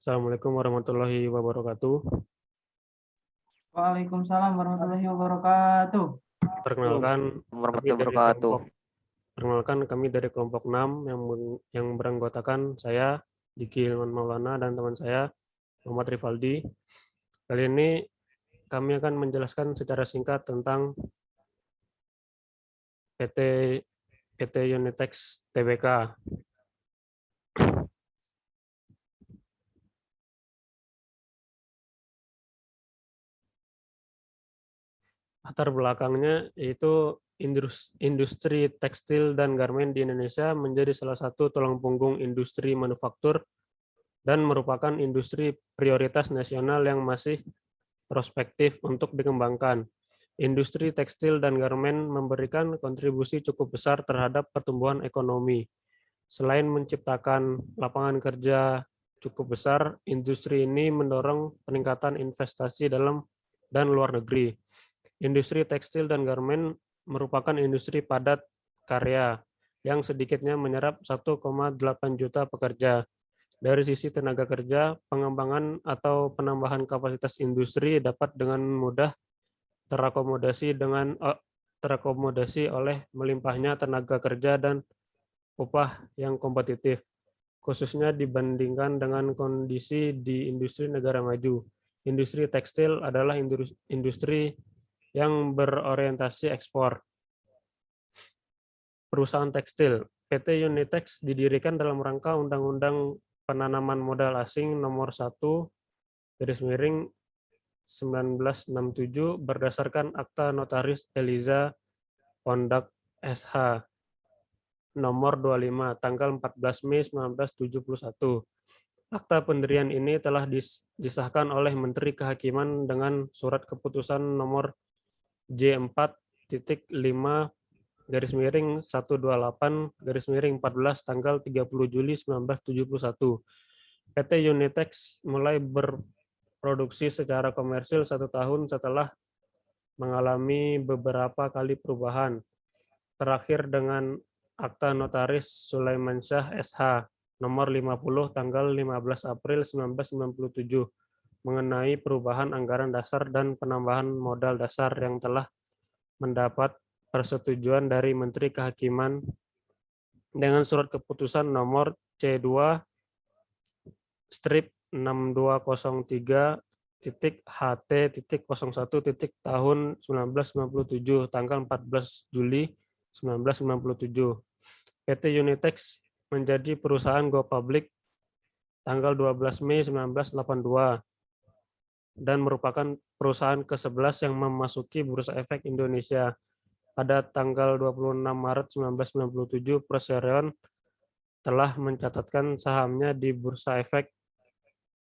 Assalamualaikum warahmatullahi wabarakatuh. Waalaikumsalam warahmatullahi wabarakatuh. Perkenalkan kami Warahmatullahi dari wabarakatuh. kelompok kami dari kelompok 6 yang beranggotakan saya Diki Ilman Maulana dan teman saya Muhammad Rivaldi. Kali ini kami akan menjelaskan secara singkat tentang PT Unitex Tbk. Latar belakangnya yaitu industri tekstil dan garmen di Indonesia menjadi salah satu tulang punggung industri manufaktur dan merupakan industri prioritas nasional yang masih prospektif untuk dikembangkan. Industri tekstil dan garmen memberikan kontribusi cukup besar terhadap pertumbuhan ekonomi. Selain menciptakan lapangan kerja cukup besar, industri ini mendorong peningkatan investasi dalam dan luar negeri. Industri tekstil dan garmen merupakan industri padat karya yang sedikitnya menyerap 1,8 juta pekerja. Dari sisi tenaga kerja, pengembangan atau penambahan kapasitas industri dapat dengan mudah terakomodasi oleh melimpahnya tenaga kerja dan upah yang kompetitif, khususnya dibandingkan dengan kondisi di industri negara maju. Industri tekstil adalah industri yang berorientasi ekspor. Perusahaan tekstil, PT Unitex didirikan dalam rangka Undang-Undang Penanaman Modal Asing Nomor 1/1967 berdasarkan Akta Notaris Eliza Kondak SH Nomor 25 tanggal 14 Mei 1971. Akta pendirian ini telah disahkan oleh Menteri Kehakiman dengan Surat Keputusan Nomor J4.5-128-14 tanggal 30 Juli 1971. PT Unitex mulai berproduksi secara komersil 1 tahun setelah mengalami beberapa kali perubahan. Terakhir dengan Akta Notaris Sulaimansyah SH nomor 50 tanggal 15 April 1997 mengenai perubahan anggaran dasar dan penambahan modal dasar yang telah mendapat persetujuan dari Menteri Kehakiman dengan Surat Keputusan nomor C2-6203-HT.01 tahun 1997 tanggal 14 Juli 1997. PT Unitex menjadi perusahaan go public tanggal 12 Mei 1982 dan merupakan perusahaan ke-11 yang memasuki Bursa Efek Indonesia. Pada tanggal 26 Maret 1997, Persero telah mencatatkan sahamnya di Bursa Efek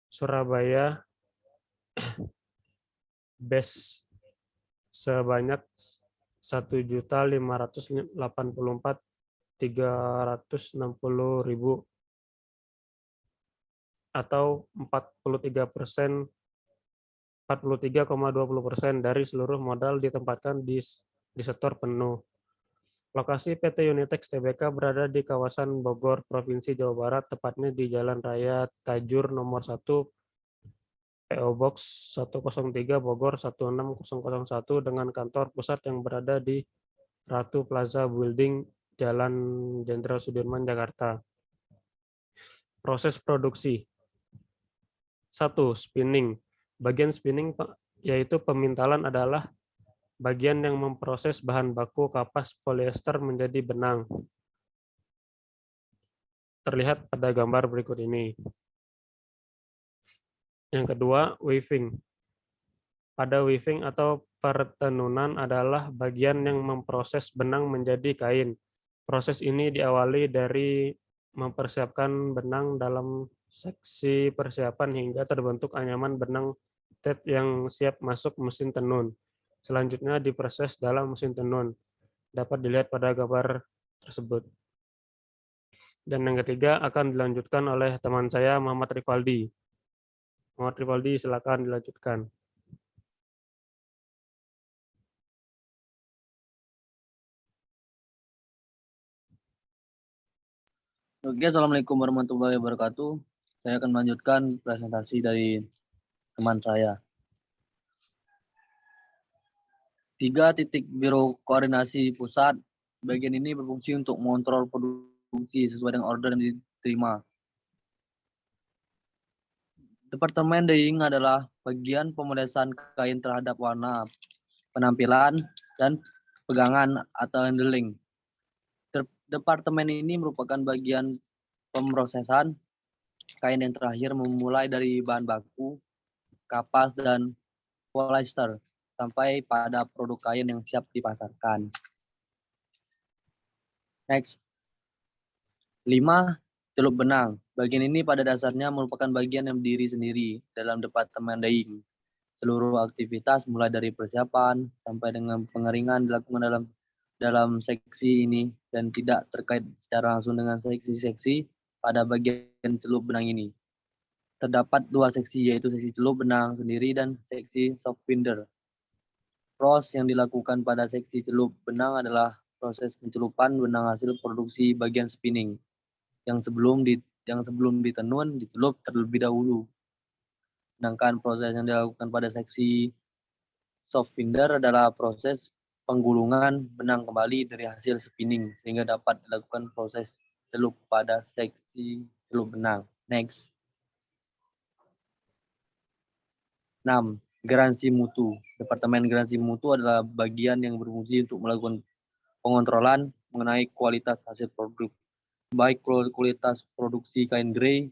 Surabaya BES sebanyak 1.584.360.000 atau 43,20% dari seluruh modal ditempatkan di sektor penuh. Lokasi PT Unitex Tbk berada di kawasan Bogor, Provinsi Jawa Barat, tepatnya di Jalan Raya Tajur nomor 1, PO Box 103 Bogor 16001 dengan kantor pusat yang berada di Ratu Plaza Building, Jalan Jenderal Sudirman, Jakarta. Proses produksi. 1. Spinning. Bagian spinning yaitu pemintalan adalah bagian yang memproses bahan baku kapas polyester menjadi benang. Terlihat pada gambar berikut ini. Yang kedua, weaving. Pada weaving atau pertenunan adalah bagian yang memproses benang menjadi kain. Proses ini diawali dari mempersiapkan benang dalam seksi persiapan hingga terbentuk anyaman benang tet yang siap masuk mesin tenun. Selanjutnya diproses dalam mesin tenun. Dapat dilihat pada gambar tersebut. Dan yang ketiga akan dilanjutkan oleh teman saya Muhammad Rivaldi. Muhammad Rivaldi, silakan dilanjutkan. Oke, Assalamualaikum warahmatullahi wabarakatuh. Saya akan melanjutkan presentasi dari teman saya. 3 titik biro koordinasi pusat. Bagian ini berfungsi untuk mengontrol produksi sesuai dengan order yang diterima. Departemen dyeing adalah bagian pemolesan kain terhadap warna, penampilan, dan pegangan atau handling. Departemen ini merupakan bagian pemrosesan kain yang terakhir memulai dari bahan baku, kapas, dan polyester sampai pada produk kain yang siap dipasarkan. Next. 5. Celup benang. Bagian ini pada dasarnya merupakan bagian yang berdiri sendiri dalam departemen dyeing. Seluruh aktivitas mulai dari persiapan sampai dengan pengeringan dilakukan dalam seksi ini dan tidak terkait secara langsung dengan seksi-seksi pada bagian celup benang ini. Terdapat 2 seksi, yaitu seksi celup benang sendiri dan seksi soft binder. Proses yang dilakukan pada seksi celup benang adalah proses pencelupan benang hasil produksi bagian spinning yang sebelum ditenun dicelup terlebih dahulu. Sedangkan proses yang dilakukan pada seksi soft binder adalah proses penggulungan benang kembali dari hasil spinning sehingga dapat dilakukan proses celup pada seksi celup benang. Next. 6. Garansi mutu. Departemen garansi mutu adalah bagian yang berfungsi untuk melakukan pengontrolan mengenai kualitas hasil produk, baik kualitas produksi kain grey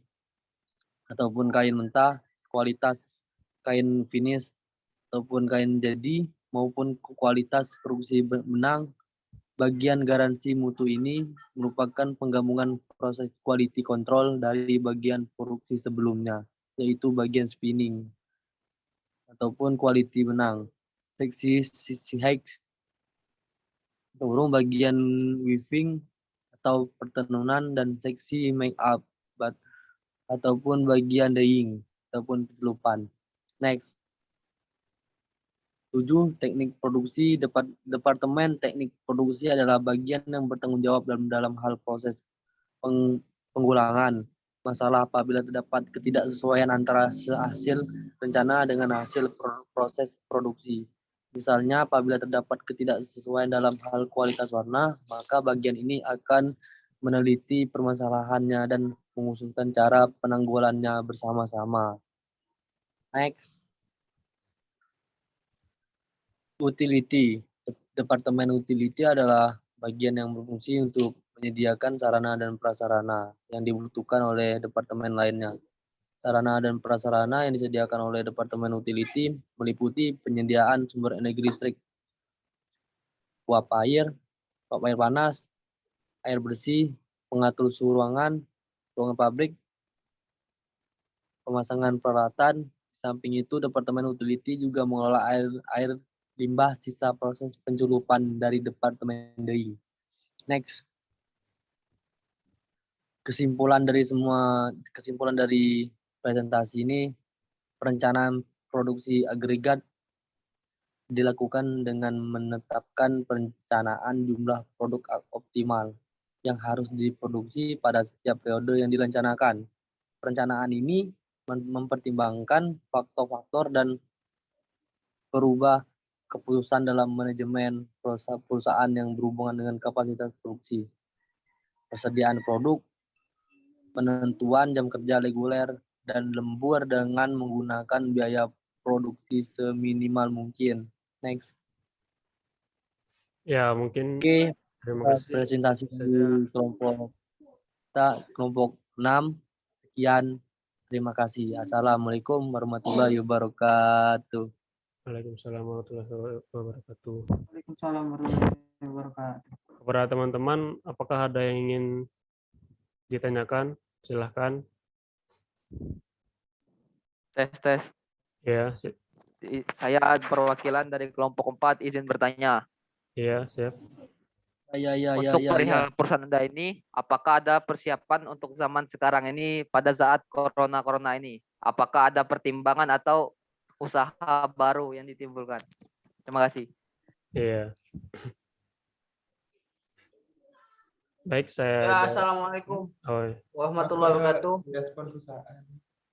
ataupun kain mentah, kualitas kain finish ataupun kain jadi, maupun kualitas produksi benang. Bagian garansi mutu ini merupakan penggabungan proses quality control dari bagian produksi sebelumnya, yaitu bagian spinning ataupun quality benang. Seksi hex turun bagian weaving atau pertenunan dan seksi make up ataupun bagian dyeing ataupun pencelupan. Next. 7. Teknik produksi. Departemen teknik produksi adalah bagian yang bertanggung jawab dalam hal proses penggulangan masalah apabila terdapat ketidaksesuaian antara hasil rencana dengan hasil proses produksi. Misalnya apabila terdapat ketidaksesuaian dalam hal kualitas warna, maka bagian ini akan meneliti permasalahannya dan mengusulkan cara penanggulannya bersama-sama. Next. Utility. Departemen utility adalah bagian yang berfungsi untuk menyediakan sarana dan prasarana yang dibutuhkan oleh departemen lainnya. Sarana dan prasarana yang disediakan oleh departemen utility meliputi penyediaan sumber energi listrik, uap air panas, air bersih, pengatur suhu ruangan pabrik, pemasangan peralatan. Samping itu, departemen utility juga mengelola air limbah sisa proses pencelupan dari departemen dyeing. Next. Kesimpulan dari presentasi ini, perencanaan produksi agregat dilakukan dengan menetapkan perencanaan jumlah produk optimal yang harus diproduksi pada setiap periode yang direncanakan. Perencanaan ini mempertimbangkan faktor-faktor dan berubah keputusan dalam manajemen perusahaan yang berhubungan dengan kapasitas produksi, persediaan produk, penentuan jam kerja reguler dan lembur dengan menggunakan biaya produksi seminimal mungkin. Next. Ya, mungkin Oke, terima kasih. presentasi di kelompok 6. Sekian. Terima kasih. Assalamualaikum warahmatullahi wabarakatuh. Waalaikumsalam warahmatullahi wabarakatuh. Waalaikumsalam warahmatullahi wabarakatuh. Kepada teman-teman, apakah ada yang ingin ditanyakan? Silahkan. Tes. Ya, Saya perwakilan dari kelompok 4 izin bertanya. ya, siap. Untuk perihal perusahaan Anda ini, apakah ada persiapan untuk zaman sekarang ini pada saat corona ini? Apakah ada pertimbangan atau usaha baru yang ditimbulkan? Terima kasih. Iya. Baik, saya Ya, assalamualaikum oh, warahmatullahi wabarakatuh.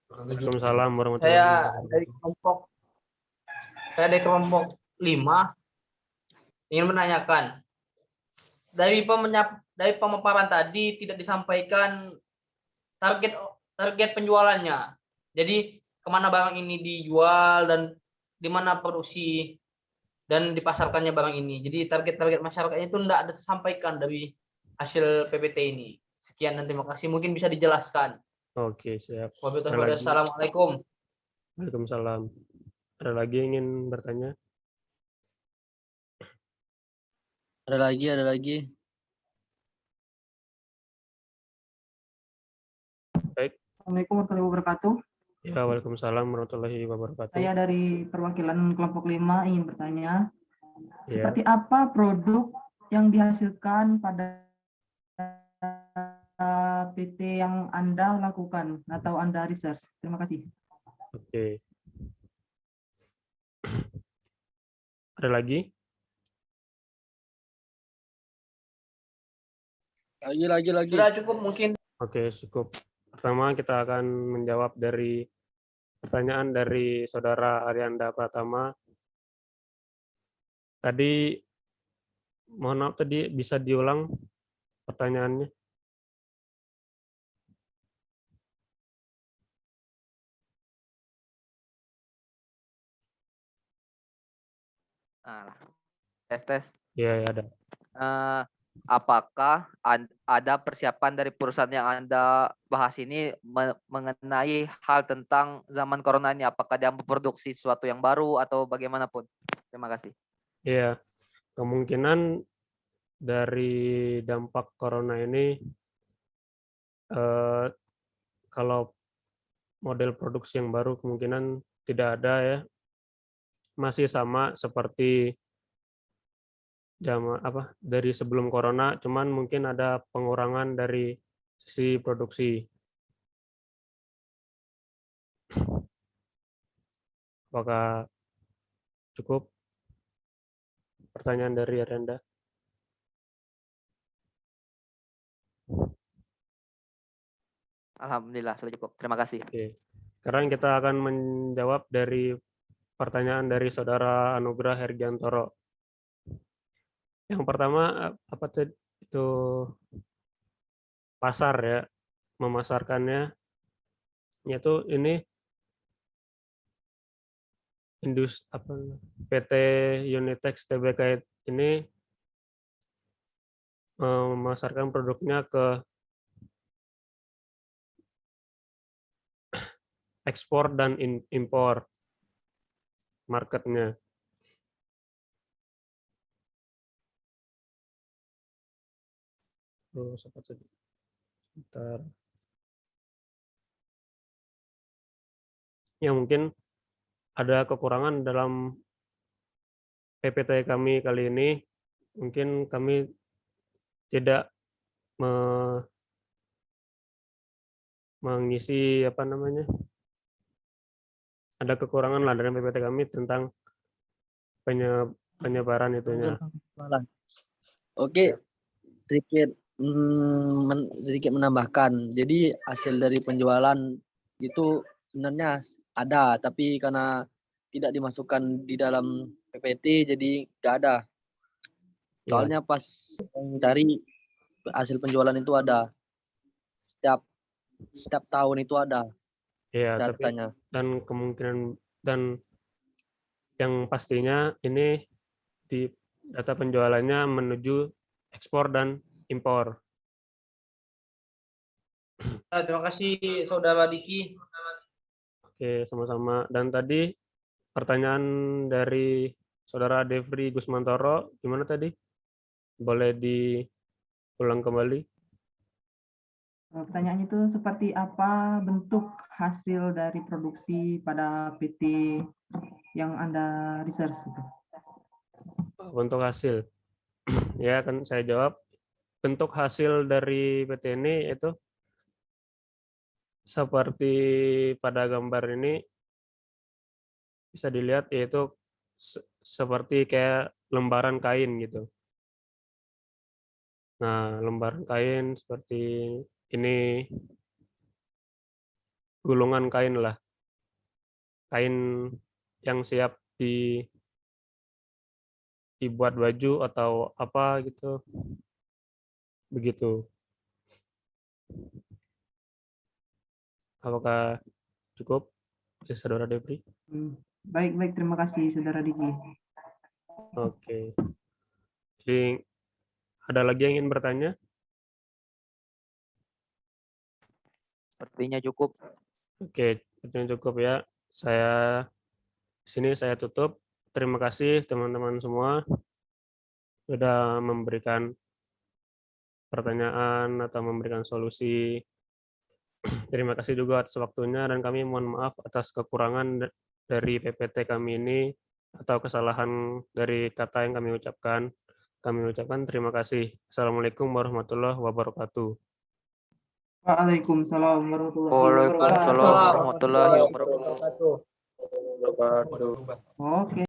Waalaikumsalam warahmatullahi Saya wabarakatuh. dari kelompok 5 ingin menanyakan dari pemaparan tadi tidak disampaikan target penjualannya. Jadi kemana barang ini dijual dan di mana produksi dan dipasarkannya barang ini. Jadi target masyarakatnya itu tidak disampaikan dari hasil PPT ini. Sekian dan terima kasih. Mungkin bisa dijelaskan. Oke, siap. Wabillahi Assalamualaikum. Waalaikumsalam. Ada lagi yang ingin bertanya? Ada lagi. Assalamualaikum warahmatullahi wabarakatuh. Ya, waalaikumsalam warahmatullahi wabarakatuh. Saya dari perwakilan kelompok 5 ingin bertanya, Ya, seperti apa produk yang dihasilkan pada PT yang Anda lakukan atau Anda research? Terima kasih. oke. Ada lagi? Lagi. Sudah cukup mungkin. Oke, cukup. Pertama kita akan menjawab dari pertanyaan dari Saudara Arianda Pratama. Tadi, mohon maaf tadi bisa diulang pertanyaannya? Nah, tes. Iya, ya, ada. Eh, apakah ada persiapan dari perusahaan yang Anda bahas ini mengenai hal tentang zaman corona ini? Apakah dia memproduksi sesuatu yang baru atau bagaimanapun? Terima kasih. Iya, kemungkinan dari dampak corona ini, kalau model produksi yang baru kemungkinan tidak ada ya, masih sama seperti dari sebelum corona, cuman mungkin ada pengurangan dari sisi produksi. Apakah cukup pertanyaan dari Arianda? Alhamdulillah sudah cukup. Terima kasih. Oke. Sekarang kita akan menjawab dari pertanyaan dari Saudara Anugrah Hergiantoro. Yang pertama, apa itu pasar ya, memasarkannya, yaitu ini PT Unitex Tbk ini memasarkan produknya ke ekspor dan impor marketnya. Terus apa tadi? Sebentar. Ya mungkin ada kekurangan dalam PPT kami kali ini. Mungkin kami tidak mengisi ada kekurangan lah dalam PPT kami tentang penyebaran itunya. Oke, sedikit menambahkan. Jadi hasil dari penjualan itu sebenarnya ada, tapi karena tidak dimasukkan di dalam PPT jadi nggak ada. Soalnya pas mencari hasil penjualan itu ada. Setiap tahun itu ada Ya, tapi datanya. dan kemungkinan dan yang pastinya ini di data penjualannya menuju ekspor dan impor. Terima kasih Saudara Diki. Oke, sama-sama. Dan tadi pertanyaan dari Saudara Devri Gusmantoro, gimana tadi? Boleh diulang kembali? Pertanyaannya itu seperti apa bentuk hasil dari produksi pada PT yang Anda research itu? Bentuk hasil. Ya, kan saya jawab. Bentuk hasil dari PT ini itu seperti pada gambar ini bisa dilihat, yaitu seperti kayak lembaran kain gitu. Nah, lembaran kain seperti ini, gulungan kain lah, kain yang siap dibuat baju atau apa gitu, begitu. Apakah cukup, ya, Saudara Depri? Baik, terima kasih Saudara Diki. Oke. Jadi ada lagi yang ingin bertanya? Sepertinya cukup. Oke, sepertinya cukup ya. Sini saya tutup. Terima kasih teman-teman semua sudah memberikan pertanyaan atau memberikan solusi. Terima kasih juga atas waktunya dan kami mohon maaf atas kekurangan dari PPT kami ini atau kesalahan dari kata yang kami ucapkan. Kami ucapkan terima kasih. Assalamualaikum warahmatullahi wabarakatuh. Waalaikumsalam warahmatullahi Waalaikumsalam wabarakatuh. warahmatullahi wabarakatuh. Oke.